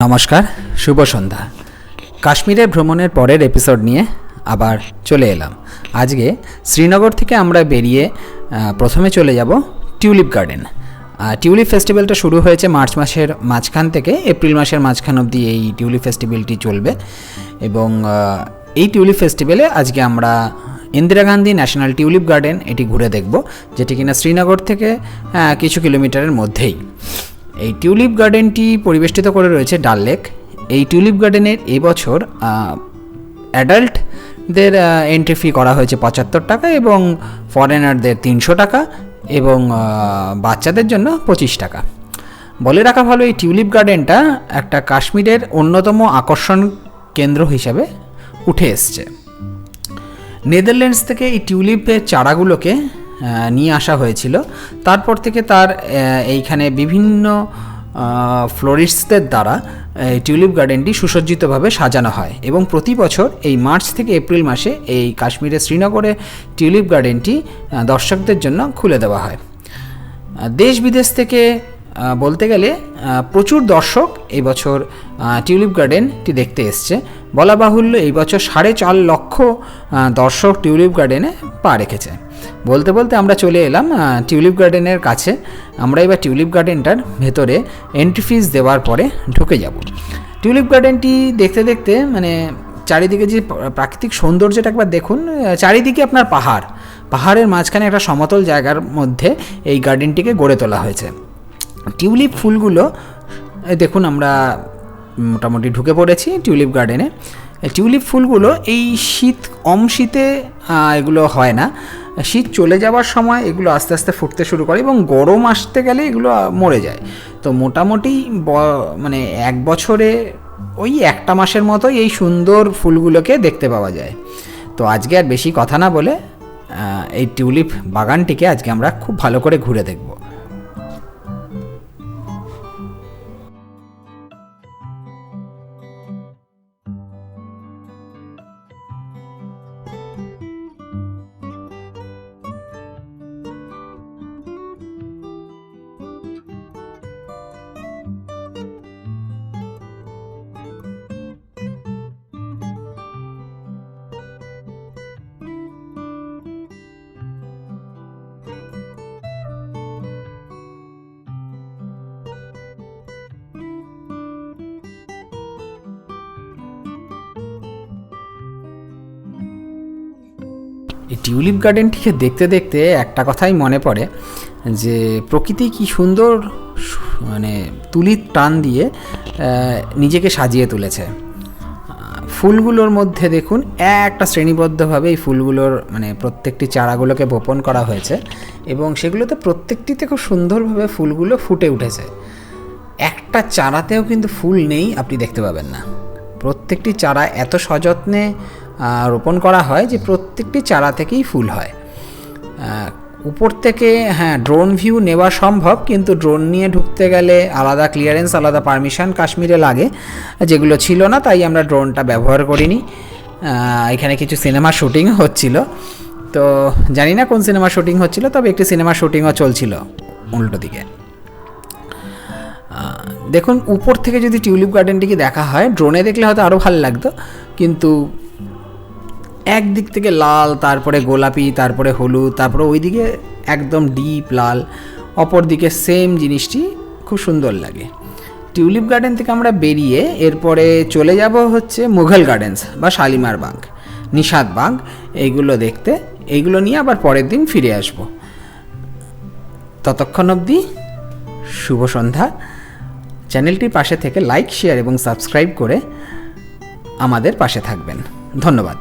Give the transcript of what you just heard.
নমস্কার, শুভ সন্ধ্যা। কাশ্মীরে ভ্রমণের পরের এপিসোড নিয়ে আবার চলে এলাম। আজকে শ্রীনগর থেকে আমরা বেরিয়ে প্রথমে চলে যাব টিউলিপ গার্ডেন। টিউলিপ ফেস্টিভ্যালটা শুরু হয়েছে মার্চ মাসের মাঝখান থেকে এপ্রিল মাসের মাঝখান অবধি এই টিউলিপ ফেস্টিভ্যালটি চলবে। এবং এই টিউলিপ ফেস্টিভ্যালে আজকে আমরা Indira Gandhi national tulip garden এটি ঘুরে দেখব, যেটি কিনা শ্রীনগর থেকে কিছু কিলোমিটারের মধ্যেই। এই টিউলিপ গার্ডেনটি পরিবেষ্টিত করে রয়েছে ডাল লেক। এই টিউলিপ গার্ডেনের এবছর অ্যাডাল্টদের এন্ট্রি ফি করা হয়েছে 75 টাকা এবং ফরেনারদের 300 টাকা এবং বাচ্চাদের জন্য 25 টাকা। বলে রাখা ভালো, এই টিউলিপ গার্ডেনটা একটা কাশ্মীরের অন্যতম আকর্ষণ কেন্দ্র হিসাবে উঠে এসছে। নেদারল্যান্ডস থেকে এই টিউলিপের চারাগুলোকে নিয়ে আসা হয়েছিল। তারপর থেকে তার এইখানে বিভিন্ন ফ্লোরিস্টদের দ্বারা টিউলিপ গার্ডেনটি সুসজ্জিতভাবে সাজানো হয় এবং প্রতি বছর এই মার্চ থেকে এপ্রিল মাসে এই কাশ্মীরের শ্রীনগরে টিউলিপ গার্ডেনটি দর্শকদের জন্য খুলে দেওয়া হয়। দেশ বিদেশ থেকে বলতে গেলে প্রচুর দর্শক এই বছর টিউলিপ গার্ডেনটি দেখতে এসছে। বলা বাহুল্য, এই বছর 4.5 লক্ষ দর্শক টিউলিপ গার্ডেনে পা রেখেছে। বলতে বলতে আমরা চলে এলাম টিউলিপ গার্ডেনের কাছে। আমরা এবার টিউলিপ গার্ডেনটার ভেতরে এন্ট্রি ফিস দেওয়ার পরে ঢুকে যাব। টিউলিপ গার্ডেনটি দেখতে দেখতে মানে চারিদিকে যে প্রাকৃতিক সৌন্দর্যটা একবার দেখুন। চারিদিকে আপনার পাহাড়ের মাঝখানে একটা সমতল জায়গার মধ্যে এই গার্ডেনটিকে গড়ে তোলা হয়েছে। টিউলিপ ফুলগুলো দেখুন, আমরা মোটামুটি ঢুকে পড়েছি টিউলিপ গার্ডেনে। টিউলিপ ফুলগুলো এই শীতে এগুলো হয় না। শীত চলে যাওয়ার সময় এগুলো আস্তে আস্তে ফুটতে শুরু করে এবং গরম আসতে গেলে এগুলো মরে যায়। তো মোটামুটি মানে 1 বছরে ওই 1টা মাসের মতোই এই সুন্দর ফুলগুলোকে দেখতে পাওয়া যায়। তো আজকে আর বেশি কথা না বলে এই টিউলিপ বাগানটিকে আজকে আমরা খুব ভালো করে ঘুরে দেখব। এই টিউলিপ গার্ডেনটিকে দেখতে দেখতে একটা কথাই মনে পড়ে যে প্রকৃতি কি সুন্দর মানে তুলির টান দিয়ে নিজেকে সাজিয়ে তুলেছে। ফুলগুলোর মধ্যে দেখুন একটা শ্রেণীবদ্ধভাবে এই ফুলগুলোর মানে প্রত্যেকটি চারাগুলোকে বপন করা হয়েছে এবং সেগুলোতে প্রত্যেকটিতে খুব সুন্দরভাবে ফুলগুলো ফুটে উঠেছে। একটা চারাতেও কিন্তু ফুল নেই আপনি দেখতে পাবেন না। প্রত্যেকটি চারা এত সযত্নে রোপণ করা হয় যে প্রত্যেকটি চারা থেকেই ফুল হয়। উপর থেকে ড্রোন ভিউ নেওয়া সম্ভব, কিন্তু ড্রোন নিয়ে ঢুকতে গেলে আলাদা ক্লিয়ারেন্স, আলাদা পারমিশন কাশ্মীরে লাগে, যেগুলো ছিল না, তাই আমরা ড্রোনটা ব্যবহার করিনি। এখানে কিছু সিনেমা শুটিং হচ্ছিল, তো জানি না কোন সিনেমা শুটিং হচ্ছিল, তবে একটি সিনেমা শুটিংও চলছিল উল্টো দিকে। দেখুন, উপর থেকে যদি টিউলিপ গার্ডেনটিকে দেখা হয়, ড্রোনে দেখলে হয়তো আরও ভালো লাগতো, কিন্তু একদিক থেকে লাল, তারপরে গোলাপি, তারপরে হলুদ, তারপরে ওইদিকে একদম ডিপ লাল, অপর দিকে সেম জিনিসটি খুব সুন্দর লাগে। টিউলিপ গার্ডেন থেকে আমরা বেরিয়ে এরপরে চলে যাব হচ্ছে মুঘল গার্ডেন্স বা শালিমার বাগ, নিশাদ বাগ, এইগুলো দেখতে। এইগুলো নিয়ে আবার পরের দিন ফিরে আসব। ততক্ষণ অবধি শুভ সন্ধ্যা। চ্যানেলটির পাশে থেকে লাইক, শেয়ার এবং সাবস্ক্রাইব করে আমাদের পাশে থাকবেন। ধন্যবাদ।